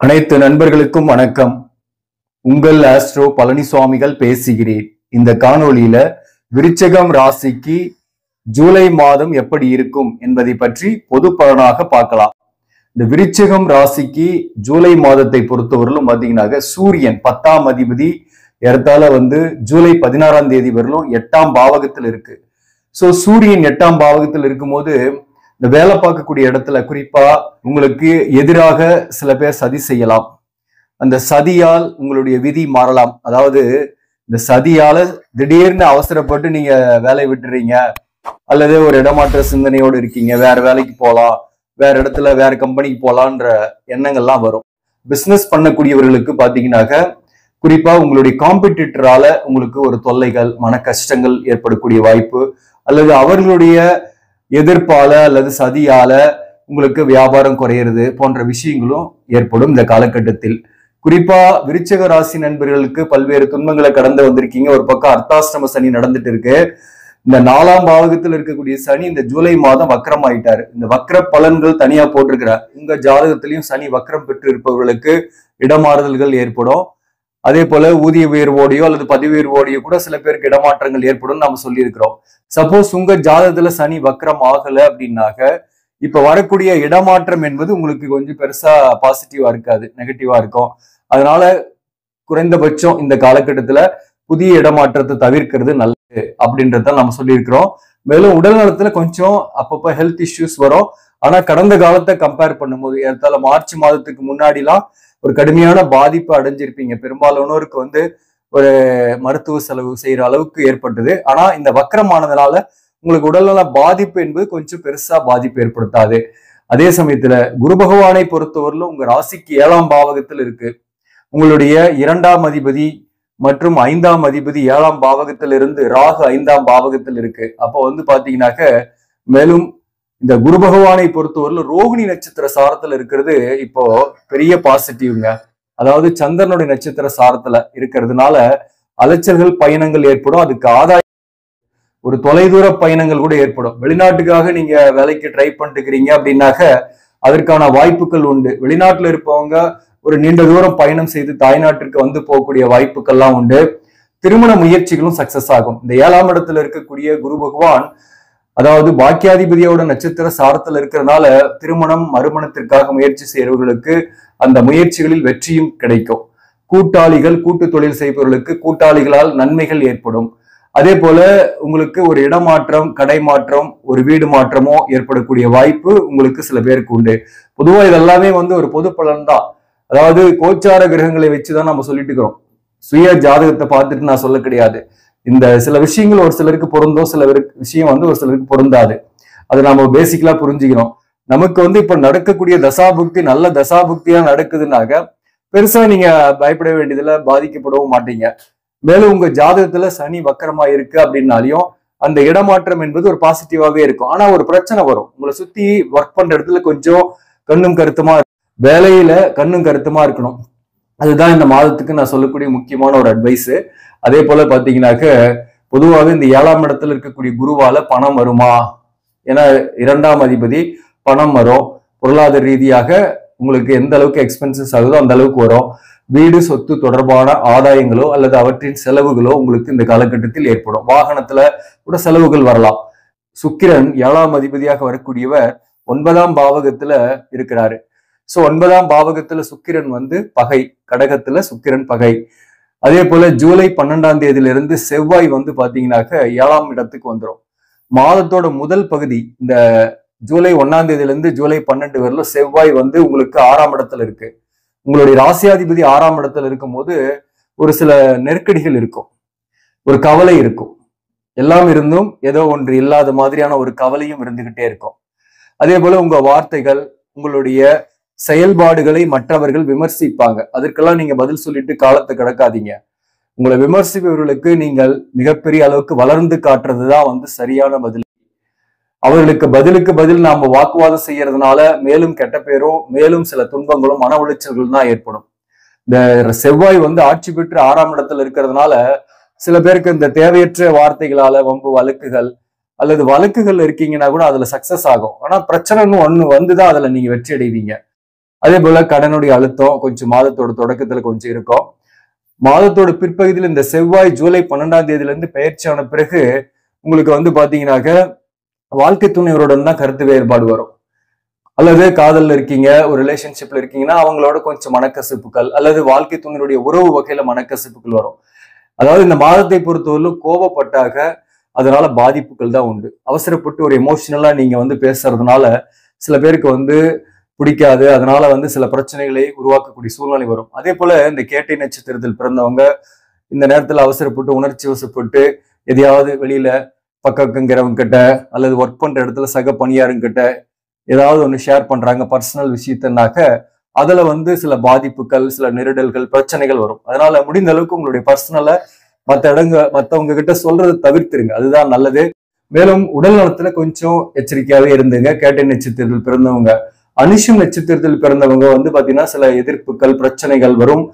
அனைத்து நண்பர்களுக்கும் வணக்கம். உங்கள் ஆஸ்ட்ரோ பழனிசுவாமிகள் பேசுகிறேன். இந்த காணொளியில விருச்சிகம் ராசிக்கு ஜூலை மாதம் எப்படி இருக்கும் என்பதை பற்றி பொது பலனாக பார்க்கலாம். இந்த விருச்சிகம் ராசிக்கு ஜூலை மாதத்தை பொறுத்தவரையிலும் பாத்தீங்கன்னாக்க சூரியன் 10ஆம் அதிபதி ஏறத்தாழ ஜூலை 16ஆம் தேதி வரலும் 8ஆம் பாவகத்தில் இருக்கு. சோ சூரியன் 8ஆம் பாவகத்தில் இருக்கும்போது இந்த வேலை பார்க்கக்கூடிய இடத்துல குறிப்பா உங்களுக்கு எதிராக சில பேர் சதி செய்யலாம். அந்த சதியால் உங்களுடைய விதி மாறலாம். அதாவது இந்த சதியால திடீர்னு அவசரப்பட்டு நீங்க வேலையை விட்டுறீங்க, அல்லது ஒரு இடமாற்ற சிந்தனையோடு இருக்கீங்க, வேற வேலைக்கு போகலாம், வேற இடத்துல வேற கம்பெனிக்கு போகலான்ற எண்ணங்கள்லாம் வரும். பிசினஸ் பண்ணக்கூடியவர்களுக்கு பாத்தீங்கன்னாக்க குறிப்பா உங்களுடைய காம்படிட்டரால உங்களுக்கு ஒரு தொல்லைகள், மன கஷ்டங்கள் ஏற்படக்கூடிய வாய்ப்பு, அல்லது அவர்களுடைய எதிர்ப்பால அல்லது சதியால உங்களுக்கு வியாபாரம் குறையிறது போன்ற விஷயங்களும் ஏற்படும் இந்த காலகட்டத்தில். குறிப்பா விருச்சிக ராசி நண்பர்களுக்கு பல்வேறு துன்பங்களை கடந்து வந்திருக்கீங்க. ஒரு பக்கம் அர்த்தாஷ்டம சனி நடந்துட்டு இருக்கு. இந்த 4ஆம் பாவகத்தில் இருக்கக்கூடிய சனி இந்த ஜூலை மாதம் வக்ரம் ஆயிட்டாரு. இந்த வக்ர பலன்கள் தனியா போட்டிருக்கிறார். உங்க ஜாதகத்திலையும் சனி வக்ரம் பெற்று இருப்பவர்களுக்கு இடமாறுதல்கள் ஏற்படும். அதே போல ஊதிய உயர்வோடையோ அல்லது பதவி உயர்வோடையோ கூட சில பேருக்கு இடமாற்றங்கள் ஏற்படும் நாம சொல்லியிருக்கிறோம். சப்போஸ் உங்க ஜாதகத்துல சனி வக்ரம் ஆகல அப்படின்னாக்க இப்ப வரக்கூடிய இடமாற்றம் என்பது உங்களுக்கு கொஞ்சம் பெருசா பாசிட்டிவா இருக்காது, நெகட்டிவா இருக்கும். அதனால குறைந்தபட்சம் இந்த காலகட்டத்துல புதிய இடமாற்றத்தை தவிர்க்கிறது நல்லது அப்படின்றத நம்ம சொல்லியிருக்கிறோம். மேலும் உடல் நலத்துல கொஞ்சம் அப்பப்ப ஹெல்த் இஷ்யூஸ் வரும். ஆனா கடந்த காலத்தை கம்பேர் பண்ணும்போது ஏற்றால மார்ச் மாதத்துக்கு முன்னாடிலாம் ஒரு கடுமையான பாதிப்பு அடைஞ்சிருப்பீங்க. பெரும்பாலானோருக்கு ஒரு மருத்துவ செலவு செய்யற அளவுக்கு ஏற்பட்டது. ஆனா இந்த வக்கரமானதுனால உங்களுக்கு உடல்நல பாதிப்பு என்பது கொஞ்சம் பெருசா பாதிப்பு ஏற்படுத்தாது. அதே சமயத்துல குரு பகவானை பொறுத்தவரையிலும் உங்க ராசிக்கு 7ஆம் பாவகத்தில் இருக்கு. உங்களுடைய 2ஆம் அதிபதி மற்றும் 5ஆம் அதிபதி 7ஆம் பாவகத்திலிருந்து ராகு 5ஆம் பாவகத்தில் இருக்கு. அப்போ பாத்தீங்கன்னாக்க மேலும் இந்த குரு பகவானை பொறுத்தவரையிலும் ரோகிணி நட்சத்திர சாரத்துல இருக்கிறது இப்போ பெரிய பாசிட்டிவ்ங்க. அதாவது சந்திரனுடைய நட்சத்திர சாரத்துல இருக்கிறதுனால அலைச்சல்கள், பயணங்கள் ஏற்படும். அதுக்கு ஆதாயம் ஒரு தொலைதூர பயணங்கள் கூட ஏற்படும். வெளிநாட்டுக்காக நீங்க வேலைக்கு ட்ரை பண்ணிட்டுக்கிறீங்க அப்படின்னாக்க அதற்கான வாய்ப்புகள் உண்டு. வெளிநாட்டுல இருப்பவங்க ஒரு நீண்ட தூரம் பயணம் செய்து தாய்நாட்டிற்கு போகக்கூடிய வாய்ப்புகள்லாம் உண்டு. திருமண முயற்சிகளும் சக்சஸ் ஆகும். இந்த 7ஆம் இடத்துல இருக்கக்கூடிய குரு பகவான் அதாவது பாக்கியாதிபதியோட நட்சத்திர சாரத்துல இருக்கிறதுனால திருமணம், மறுமணத்திற்காக முயற்சி செய்யறவர்களுக்கு அந்த முயற்சிகளில் வெற்றியும் கிடைக்கும். கூட்டாளிகள், கூட்டு தொழில் செய்பவர்களுக்கு கூட்டாளிகளால் நன்மைகள் ஏற்படும். அதே போல உங்களுக்கு ஒரு இடமாற்றம், கடை மாற்றம், ஒரு வீடு மாற்றமோ ஏற்படக்கூடிய வாய்ப்பு உங்களுக்கு சில பேருக்கு உண்டு. பொதுவா இதெல்லாமே ஒரு பொது பலன் தான். அதாவது கோச்சார கிரகங்களை வச்சுதான் நம்ம சொல்லிட்டு இருக்கிறோம். சுய ஜாதகத்தை பார்த்துட்டு நான் சொல்ல கிடையாது. இந்த சில விஷயங்கள் ஒரு சிலருக்கு பொருந்தும், சில விஷயம் ஒரு சிலருக்கு பொருந்தாது. அதை நம்ம பேசிக்கலா புரிஞ்சுக்கணும். நமக்கு இப்ப நடக்கக்கூடிய தசாபுக்தி நல்ல தசாபுக்தியா நடக்குதுன்னாக்க பெருசா நீங்க பயப்பட வேண்டியதுல பாதிக்கப்படவும் மாட்டீங்க. மேலும் உங்க ஜாதகத்துல சனி வக்கரமா இருக்கு அப்படின்னாலையும் அந்த இடமாற்றம் என்பது ஒரு பாசிட்டிவாவே இருக்கும். ஆனா ஒரு பிரச்சனை வரும். உங்களை சுத்தி ஒர்க் பண்ற இடத்துல கொஞ்சம் கண்ணும் கருத்துமா, வேலையில கண்ணும் கருத்துமா இருக்கணும். அதுதான் இந்த மாதத்துக்கு நான் சொல்லக்கூடிய முக்கியமான ஒரு அட்வைஸ். அதே போல பாத்தீங்கன்னாக்க பொதுவாக இந்த 7ஆம் இடத்துல இருக்கக்கூடிய குருவால பணம் வருமா? ஏன்னா 2ஆம் அதிபதி பணம் வரும். பொருளாதார ரீதியாக உங்களுக்கு எந்த அளவுக்கு எக்ஸ்பென்சஸ் ஆகுதோ அந்த அளவுக்கு வரும். வீடு, சொத்து தொடர்பான ஆதாயங்களோ அல்லது அவற்றின் செலவுகளோ உங்களுக்கு இந்த காலகட்டத்தில் ஏற்படும். வாகனத்துல கூட செலவுகள் வரலாம். சுக்கிரன் 7ஆம் அதிபதியாக வரக்கூடியவர் 9ஆம் பாவகத்துல இருக்கிறாரு. சோ 9ஆம் பாவகத்துல சுக்கிரன் பகை, கடகத்துல சுக்கிரன் பகை. அதே போல ஜூலை 12ஆம் தேதியிலிருந்து செவ்வாய் பாத்தீங்கன்னாக்க 7ஆம் இடத்துக்கு வந்துடும். மாதத்தோட முதல் பகுதி இந்த ஜூலை 1ஆம் தேதியிலிருந்து ஜூலை 12 வரலும் செவ்வாய் உங்களுக்கு 6ஆம் இடத்துல இருக்கு. உங்களுடைய ராசியாதிபதி 6ஆம் இடத்துல இருக்கும்போது ஒரு சில நெருக்கடிகள் இருக்கும், ஒரு கவலை இருக்கும். எல்லாம் இருந்தும் ஏதோ ஒன்று இல்லாத மாதிரியான ஒரு கவலையும் இருந்துகிட்டே இருக்கும். அதே போல உங்க வார்த்தைகள், உங்களுடைய செயல்பாடுகளை மற்றவர்கள் விமர்சிப்பாங்க. அதற்கெல்லாம் நீங்க பதில் சொல்லிட்டு காலத்தை கடக்காதீங்க. உங்களை விமர்சிப்பவர்களுக்கு நீங்கள் மிகப்பெரிய அளவுக்கு வளர்ந்து காட்டுறதுதான் சரியான பதில். அவர்களுக்கு பதிலுக்கு பதில் நாம வாக்குவாதம் செய்யறதுனால மேலும் கெட்ட பேரும், மேலும் சில துன்பங்களும், மன உளைச்சல்கள் தான் ஏற்படும். இந்த செவ்வாய் ஆட்சி பெற்று 6ஆம் இடத்துல இருக்கிறதுனால சில பேருக்கு இந்த தேவையற்ற வார்த்தைகளால வம்பு வழக்குகள் அல்லது வழக்குகள் இருக்கீங்கன்னா கூட அதுல சக்சஸ் ஆகும். ஆனா பிரச்சனைன்னு ஒண்ணு வந்துதான் அதுல நீங்க வெற்றி அடைவீங்க. அதே போல கடனுடைய அழுத்தம் கொஞ்சம் மாதத்தோட தொடக்கத்துல கொஞ்சம் இருக்கும். மாதத்தோட பிற்பகுதியில் இந்த செவ்வாய் ஜூலை 12ஆம் தேதியில இருந்து பயிற்சியான பிறகு உங்களுக்கு வந்து பாத்தீங்கன்னாக்க வாழ்க்கை துணைவருடன் தான் கருத்து வேறுபாடு வரும். அல்லது காதல்ல இருக்கீங்க, ஒரு ரிலேஷன்ஷிப்ல இருக்கீங்கன்னா அவங்களோட கொஞ்சம் மனக்கசப்புகள், அல்லது வாழ்க்கை துணையுடைய உறவு வகையில மனக்கசப்புகள் வரும். அதாவது இந்த மாதத்தை பொறுத்தவரையிலும் கோபப்பட்டாக அதனால பாதிப்புகள் தான் உண்டு. அவசரப்பட்டு ஒரு எமோஷனலா நீங்க வந்து பேசுறதுனால சில பேருக்கு வந்து பிடிக்காது. அதனால வந்து சில பிரச்சனைகளை உருவாக்கக்கூடிய சூழ்நிலை வரும். அதே போல இந்த கேட்டை நட்சத்திரத்தில் பிறந்தவங்க இந்த நேரத்துல அவசரப்பட்டு உணர்ச்சி வசப்பட்டு எதையாவது வெளியில பக்கங்கிறவங்க கிட்ட அல்லது ஒர்க் பண்ற இடத்துல சக பணியாருங்க கிட்ட ஏதாவது ஒண்ணு ஷேர் பண்றாங்க பர்சனல் விஷயத்தனாக்க அதுல வந்து சில பாதிப்புகள், சில நெருடல்கள், பிரச்சனைகள் வரும். அதனால முடிந்த அளவுக்கு உங்களுடைய பர்சனலை மத்தவங்க கிட்ட சொல்றதை தவிர்த்துருங்க, அதுதான் நல்லது. மேலும் உடல் நலத்துல கொஞ்சம் எச்சரிக்கையாவே இருந்துங்க. கேட்டை நட்சத்திரத்தில் பிறந்தவங்க, அனுஷம் நட்சத்திரத்தில் பிறந்தவங்க வந்து பாத்தீங்கன்னா சில எதிர்ப்புகள், பிரச்சனைகள் வரும்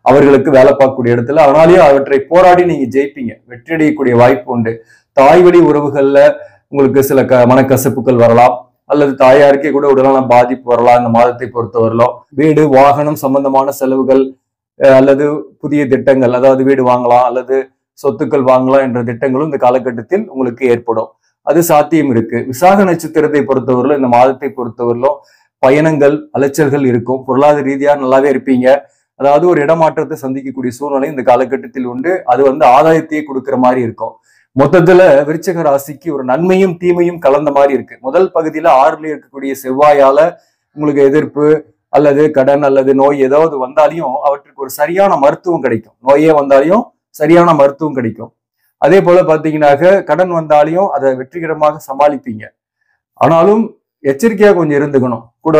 அவர்களுக்கு வேலை பார்க்கக்கூடிய இடத்துல. அதனாலேயே அவற்றை போராடி நீங்க ஜெயிப்பீங்க, வெற்றி அடையக்கூடிய வாய்ப்பு உண்டு. தாய் வழி உறவுகள்ல உங்களுக்கு சில மனக்கசப்புகள் வரலாம், அல்லது தாயாருக்கே கூட உடலான பாதிப்பு வரலாம். இந்த மாதத்தை பொறுத்தவரையிலும் வீடு வாகனம் சம்பந்தமான செலவுகள் அல்லது புதிய திட்டங்கள், அதாவது வீடு வாங்கலாம் அல்லது சொத்துக்கள் வாங்கலாம் என்ற திட்டங்களும் இந்த காலகட்டத்தில் உங்களுக்கு ஏற்படும். அது சாத்தியம் இருக்கு. விசாக நட்சத்திரத்தை பொறுத்தவரையிலும் இந்த மாதத்தை பொறுத்தவரையிலும் பயணங்கள், அலைச்சல்கள் இருக்கும். பொருளாதார ரீதியா நல்லாவே இருப்பீங்க. அதாவது ஒரு இடமாற்றத்தை சந்திக்கக்கூடிய சூழ்நிலை இந்த காலகட்டத்தில் உண்டு. அது வந்து ஆதாயத்தையே கொடுக்கிற மாதிரி இருக்கும். மொத்தத்துல விருச்சிக ராசிக்கு ஒரு நன்மையும் தீமையும் கலந்த மாதிரி இருக்கு. முதல் பகுதியில 6ல இருக்கக்கூடிய செவ்வாயால உங்களுக்கு எதிர்ப்பு அல்லது கடன் அல்லது நோய் ஏதாவது வந்தாலையும் அவற்றுக்கு ஒரு சரியான மருத்துவம் கிடைக்கும். நோயே வந்தாலையும் சரியான மருத்துவம் கிடைக்கும். அதே போல பாத்தீங்கன்னாக்க கடன் வந்தாலையும் அதை வெற்றிகரமாக சமாளிப்பீங்க. ஆனாலும் எச்சரிக்கையா கொஞ்சம் இருந்துக்கணும். கூட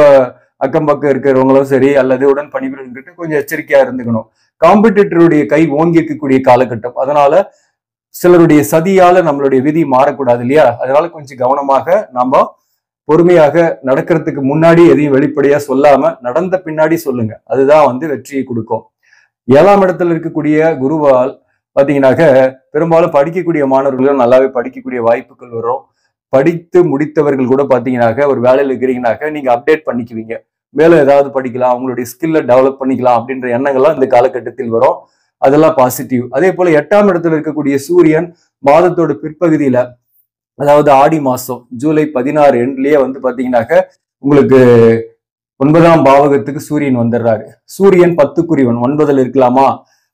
அக்கம் பக்கம் இருக்கிறவங்களும் சரி அல்லது உடன் பணிபுரிகிட்ட கொஞ்சம் எச்சரிக்கையா இருந்துக்கணும். காம்படிட்டருடைய கை ஓங்கி இருக்கக்கூடிய காலகட்டம். அதனால சிலருடைய சதியால நம்மளுடைய விதி மாறக்கூடாது இல்லையா? அதனால கொஞ்சம் கவனமாக நாம பொறுமையாக நடக்கிறதுக்கு முன்னாடி எதையும் வெளிப்படையா சொல்லாம நடந்த பின்னாடி சொல்லுங்க. அதுதான் வந்து வெற்றியை கொடுக்கும். 7ஆம் இடத்துல இருக்கக்கூடிய குருவால் பாத்தீங்கன்னாக்க பெரும்பாலும் படிக்கக்கூடிய மாணவர்களும் நல்லாவே படிக்கக்கூடிய வாய்ப்புகள் வரும். படித்து முடித்தவர்கள் கூட பாத்தீங்கன்னாக்க ஒரு வேலையில இருக்கிறீங்கன்னாக்க நீங்க அப்டேட் பண்ணிக்குவீங்க. மேல ஏதாவது படிக்கலாம், அவங்களுடைய ஸ்கில்ல டெவலப் பண்ணிக்கலாம் அப்படின்ற எண்ணங்கள்லாம் இந்த காலகட்டத்தில் வரும். அதெல்லாம் பாசிட்டிவ். அதே போல 8ஆம் இடத்துல இருக்கக்கூடிய சூரியன் மாதத்தோட பிற்பகுதியில, அதாவது ஆடி மாசம் ஜூலை 16 எண்ட்லயே வந்து பாத்தீங்கன்னாக்க உங்களுக்கு 9ஆம் பாவகத்துக்கு சூரியன் வந்துடுறாரு. சூரியன் 10க்குரியவன், 9ல் இருக்கலாமா?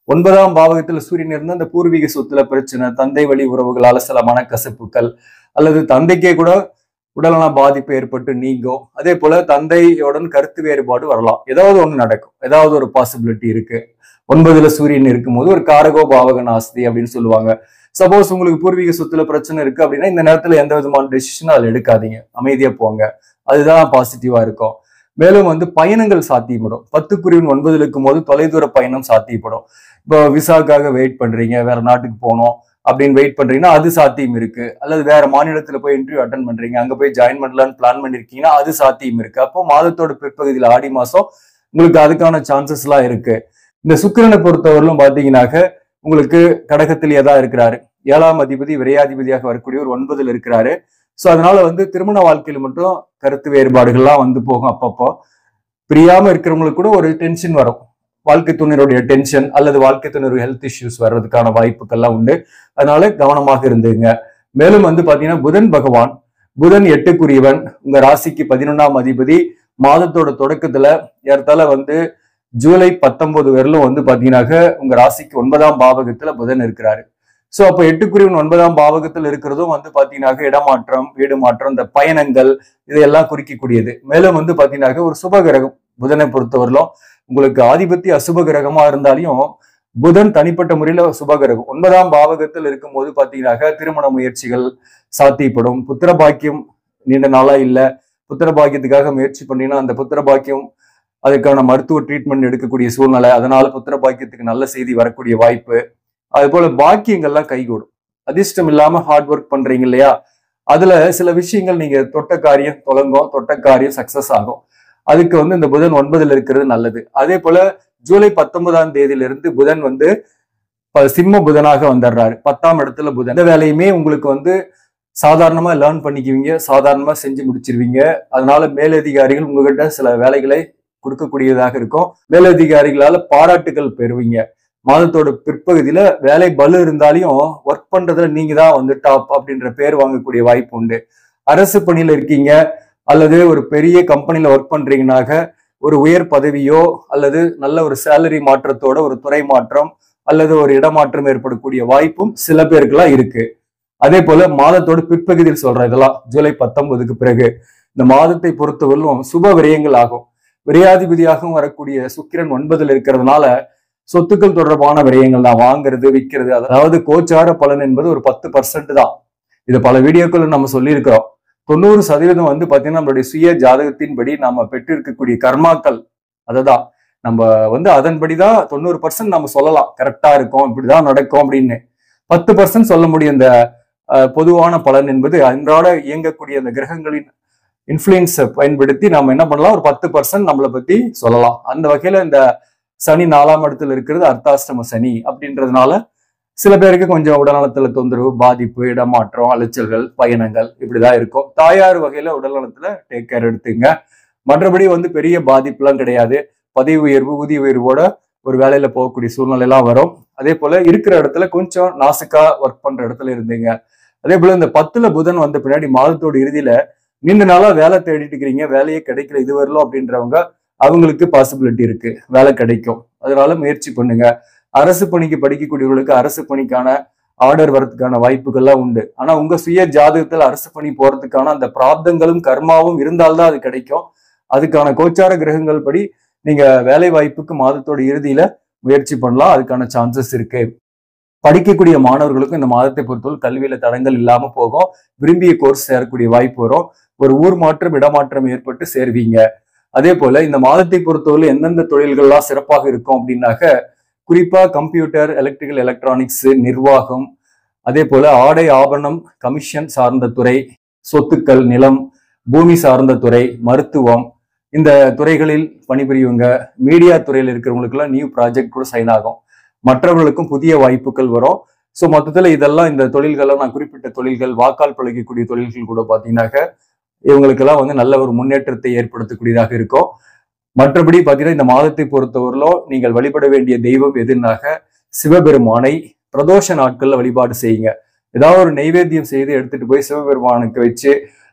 9ஆம் பாவகத்துல சூரியன் இருந்தா அந்த பூர்வீக சொத்துல பிரச்சனை, தந்தை வழி உறவுகளால சில மனக்கசப்புகள் அல்லது தந்தைக்கே கூட உடலான பாதிப்பு ஏற்பட்டு நீங்கும். அதே போல தந்தையுடன் கருத்து வேறுபாடு வரலாம். ஏதாவது ஒண்ணு நடக்கும், ஏதாவது ஒரு பாசிபிலிட்டி இருக்கு. 9ல சூரியன் இருக்கும்போது ஒரு காரகோ பாவக நாஸ்தி அப்படின்னு சொல்லுவாங்க. சப்போஸ் உங்களுக்கு பூர்வீக சொத்துல பிரச்சனை இருக்கு அப்படின்னா இந்த நேரத்துல எந்த விதமான டெசிஷனும் அதில் எடுக்காதீங்க, அமைதியா போங்க. அதுதான் பாசிட்டிவா இருக்கும். மேலும் வந்து பயணங்கள் சாத்தியப்படும். 10க்குரியவன் 9ல் இருக்கும் போது தொலைதூர பயணம் சாத்தியப்படும். இப்போ விசாக்காக வெயிட் பண்றீங்க, வேற நாட்டுக்கு போனோம் அப்படின்னு வெயிட் பண்றீங்கன்னா அது சாத்தியம் இருக்கு. அல்லது வேற மாநிலத்துல போய் இன்டர்வியூ அட்டன் பண்றீங்க, அங்க போய் ஜாயின் பண்ணலான்னு பிளான் பண்ணிருக்கீங்கன்னா அது சாத்தியம் இருக்கு. அப்போ மாதத்தோட பிற்பகுதியில் ஆடி மாசம் உங்களுக்கு அதுக்கான சான்சஸ் எல்லாம் இருக்கு. இந்த சுக்கிரனை பொறுத்தவரையிலும் பாத்தீங்கன்னாக்க உங்களுக்கு கடகத்திலேயே தான் இருக்கிறாரு. 7ஆம் அதிபதி விரையாதிபதியாக வரக்கூடிய ஒரு 9ல் இருக்கிறாரு. சோ அதனால வந்து திருமண வாழ்க்கையில மட்டும் கருத்து வேறுபாடுகள்லாம் வந்து போகும். அப்பப்போ பிரியாம இருக்கிறவங்களுக்கு கூட ஒரு டென்ஷன் வரும். வாழ்க்கை துணையுடைய டென்ஷன் அல்லது வாழ்க்கை துணையுடைய ஹெல்த் இஷ்யூஸ் வர்றதுக்கான வாய்ப்புகள்லாம் உண்டு. அதனால கவனமாக இருந்துங்க. மேலும் வந்து பாத்தீங்கன்னா புதன் பகவான், புதன் 8க்குரியவன், உங்க ராசிக்கு 11ஆம் அதிபதி. மாதத்தோட தொடக்கத்துல ஏறத்தால வந்து ஜூலை 19 வரலும் வந்து பாத்தீங்கன்னாக்க உங்க ராசிக்கு 9ஆம் பாவகத்துல புதன் இருக்கிறாரு. சோ அப்ப 8க்குரியவன் 9ஆம் பாவகத்துல இருக்கிறதும் வந்து பாத்தீங்கன்னாக்க இடமாற்றம், வீடு மாற்றம், இந்த பயணங்கள் இதையெல்லாம் குறிக்கக்கூடியது. மேலும் வந்து பாத்தீங்கன்னாக்க ஒரு சுப கிரகம் புதனை பொறுத்தவரையிலும் உங்களுக்கு ஆதிபத்திய அசுப கிரகமா இருந்தாலையும் புதன் தனிப்பட்ட முறையில சுபகிரகம் 9ஆம் பாவகத்தில் இருக்கும் போது பாத்தீங்கன்னாக்க திருமண முயற்சிகள் சாத்தியப்படும். புத்திர பாக்கியம் நீண்ட நாளா இல்ல, புத்திர பாக்கியத்துக்காக முயற்சி பண்ணீங்கன்னா அந்த புத்திர பாக்கியம் அதுக்கான மருத்துவ ட்ரீட்மெண்ட் எடுக்கக்கூடிய சூழ்நிலை, அதனால புத்திர பாக்கியத்துக்கு நல்ல செய்தி வரக்கூடிய வாய்ப்பு. அது போல பாக்கியங்கள்லாம் கைகூடும். அதிர்ஷ்டம் இல்லாம ஹார்ட் ஒர்க் பண்றீங்க இல்லையா, அதுல சில விஷயங்கள் நீங்க தொட்ட காரியம் தொடங்கும், தொட்ட காரியம் சக்சஸ் ஆகும். அதுக்கு வந்து இந்த புதன் 9ல் இருக்கிறது நல்லது. அதே போல ஜூலை 19ஆம் தேதியிலிருந்து புதன் வந்து சிம்ம புதனாக வந்துடுறாரு. 10ஆம் இடத்துல புதன். இந்த வேலையுமே உங்களுக்கு வந்து சாதாரணமா லேர்ன் பண்ணிக்குவீங்க, சாதாரணமா செஞ்சு முடிச்சிருவீங்க. அதனால மேலதிகாரிகள் உங்ககிட்ட சில வேலைகளை கொடுக்கக்கூடியதாக இருக்கும். மேலதிகாரிகளால பாராட்டுகள் பெறுவீங்க. மாதத்தோட பிற்பகுதியில வேலை பலு இருந்தாலையும் ஒர்க் பண்றதுல நீங்க தான் வந்து டாப் அப்படின்ற பேர் வாங்கக்கூடிய வாய்ப்பு உண்டு. அரசு பணியில இருக்கீங்க அல்லது ஒரு பெரிய கம்பெனில ஒர்க் பண்றீங்கனாக ஒரு உயர் பதவியோ அல்லது நல்ல ஒரு சேலரி மாற்றத்தோட ஒரு துறை மாற்றம் அல்லது ஒரு இடமாற்றம் ஏற்படக்கூடிய வாய்ப்பும் சில பேருக்குலாம் இருக்கு. அதே போல மாதத்தோட பிற்பகுதியில் சொல்ற இதெல்லாம் ஜூலை 19க்கு பிறகு இந்த மாதத்தை பொறுத்தவரையிலும் சுப விரயங்கள் ஆகும். விரையாதிபதியாகவும் வரக்கூடிய சுக்கிரன் 9ல் இருக்கிறதுனால சொத்துக்கள் தொடர்பான விரயங்கள் தான், வாங்குறது விற்கிறது. அதாவது கோச்சார பலன் என்பது ஒரு 10% தான். இது பல வீடியோக்கள் நம்ம சொல்லியிருக்கிறோம். 90% வந்து பாத்தீங்கன்னா நம்மளுடைய சுய ஜாதகத்தின்படி நாம பெற்றிருக்கக்கூடிய கர்மாக்கள், அததான் நம்ம வந்து அதன்படிதான் 90% நம்ம சொல்லலாம் கரெக்டா இருக்கும், இப்படிதான் நடக்கும் அப்படின்னு. 10% சொல்ல முடியும். இந்த பொதுவான பலன் என்பது அன்றாட இயங்கக்கூடிய அந்த கிரகங்களின் இன்ஃபுளுன்ஸை பயன்படுத்தி நம்ம என்ன பண்ணலாம், ஒரு 10% நம்மளை பத்தி சொல்லலாம். அந்த வகையில இந்த சனி 4ஆம் இடத்துல இருக்கிறது அர்த்தாஷ்டம சனி அப்படின்றதுனால சில பேருக்கு கொஞ்சம் உடல்நலத்துல தொந்தரவு, பாதிப்பு, இடமாற்றம், அலைச்சல்கள், பயணங்கள் இப்படிதான் இருக்கும். தாயார் வகையில உடல்நலத்துல டேக் கேர் எடுத்துங்க. மற்றபடி வந்து பெரிய பாதிப்புலாம் கிடையாது. பதவி உயர்வு, ஊதிய உயர்வோட ஒரு வேலையில போகக்கூடிய சூழ்நிலை எல்லாம் வரும். அதே போல இருக்கிற இடத்துல கொஞ்சம் நாசுக்கா ஒர்க் பண்ற இடத்துல இருந்தீங்க. அதே போல இந்த 10ல புதன் வந்த பின்னாடி மாதத்தோட இறுதியில நீண்ட நாளா வேலை தேடிட்டு இருக்கிறீங்க, வேலையே கிடைக்கல இது வரலும் அப்படின்றவங்க, அவங்களுக்கு பாசிபிலிட்டி இருக்கு, வேலை கிடைக்கும். அதனால முயற்சி பண்ணுங்க. அரசு பணிக்கு படிக்கக்கூடியவர்களுக்கு அரசு பணிக்கான ஆர்டர் வரதுக்கான வாய்ப்புகள்லாம் உண்டு. ஆனா உங்க சுய ஜாதகத்துல அரசு பணி போறதுக்கான அந்த பிராப்தங்களும் கர்மாவும் இருந்தால்தான் அது கிடைக்கும். அதுக்கான கோச்சார கிரகங்கள் படி நீங்க வேலை வாய்ப்புக்கு மாதத்தோட இறுதியில முயற்சி பண்ணலாம். அதுக்கான சான்சஸ் இருக்கு. படிக்கக்கூடிய மாணவர்களுக்கும் இந்த மாதத்தை பொறுத்தவரை கல்வியில தடங்கள் இல்லாம போகும். விரும்பிய கோர்ஸ் சேரக்கூடிய வாய்ப்பு வரும். ஒரு ஊர் மாற்றம், இடமாற்றம் ஏற்பட்டு சேர்வீங்க. அதே போல இந்த மாதத்தை பொறுத்தவரை எந்தெந்த தொழில்கள்லாம் சிறப்பாக இருக்கும் அப்படின்னாக்க, குறிப்பா கம்ப்யூட்டர், எலக்ட்ரிக்கல், எலக்ட்ரானிக்ஸ், நிர்வாகம், அதே போல ஆடை ஆபரணம், கமிஷன் சார்ந்த துறை, சொத்துக்கள், நிலம், பூமி சார்ந்த துறை, மருத்துவம், இந்த துறைகளில் பணிபுரியுங்க. மீடியா துறையில் இருக்கிறவங்களுக்கு எல்லாம் நியூ ப்ராஜெக்ட் கூட சைன் ஆகும். மற்றவர்களுக்கும் புதிய வாய்ப்புகள் வரும். ஸோ மொத்தத்துல இதெல்லாம் இந்த தொழில்கள்லாம் நான் குறிப்பிட்ட தொழில்கள், வாக்கால் பழகக்கூடிய தொழில்கள் கூட பாத்தீங்கன்னாக்க இவங்களுக்கெல்லாம் வந்து நல்ல ஒரு முன்னேற்றத்தை ஏற்படுத்தக்கூடியதாக இருக்கும். மற்றபடி பாத்தீங்கன்னா இந்த மாதத்தை பொறுத்தவரையிலும் நீங்கள் வழிபட வேண்டிய தெய்வம் எதுனாக, சிவபெருமானை பிரதோஷ நாட்கள்ல வழிபாடு செய்யுங்க. ஏதாவது ஒரு நைவேத்தியம் செய்து எடுத்துட்டு போய் சிவபெருமானுக்கு வச்சு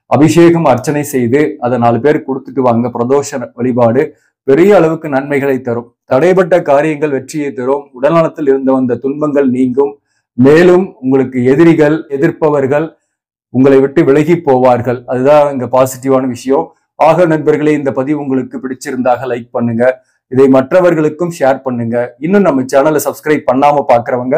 அபிஷேகம் அர்ச்சனை செய்து அதை 4 பேருக்கு கொடுத்துட்டு வாங்க. பிரதோஷ வழிபாடு பெரிய அளவுக்கு நன்மைகளை தரும். தடைப்பட்ட காரியங்கள் வெற்றியை தரும். உடல்நலத்தில் இருந்து வந்த துன்பங்கள் நீங்கும். மேலும் உங்களுக்கு எதிரிகள், எதிர்ப்பவர்கள் உங்களை விட்டு விலகி போவார்கள். அதுதான் இங்க பாசிட்டிவான விஷயம். ஆக நண்பர்களே, இந்த பதிவு உங்களுக்கு பிடிச்சிருந்தாக லைக் பண்ணுங்க. இதை மற்றவர்களுக்கும் ஷேர் பண்ணுங்க. இன்னும் நம்ம சேனலை சப்ஸ்கிரைப் பண்ணாம பாக்குறவங்க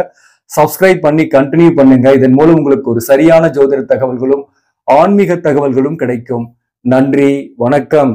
சப்ஸ்கிரைப் பண்ணி கண்டினியூ பண்ணுங்க. இதன் மூலம் உங்களுக்கு ஒரு சரியான ஜோதிட தகவல்களும் ஆன்மீக தகவல்களும் கிடைக்கும். நன்றி, வணக்கம்.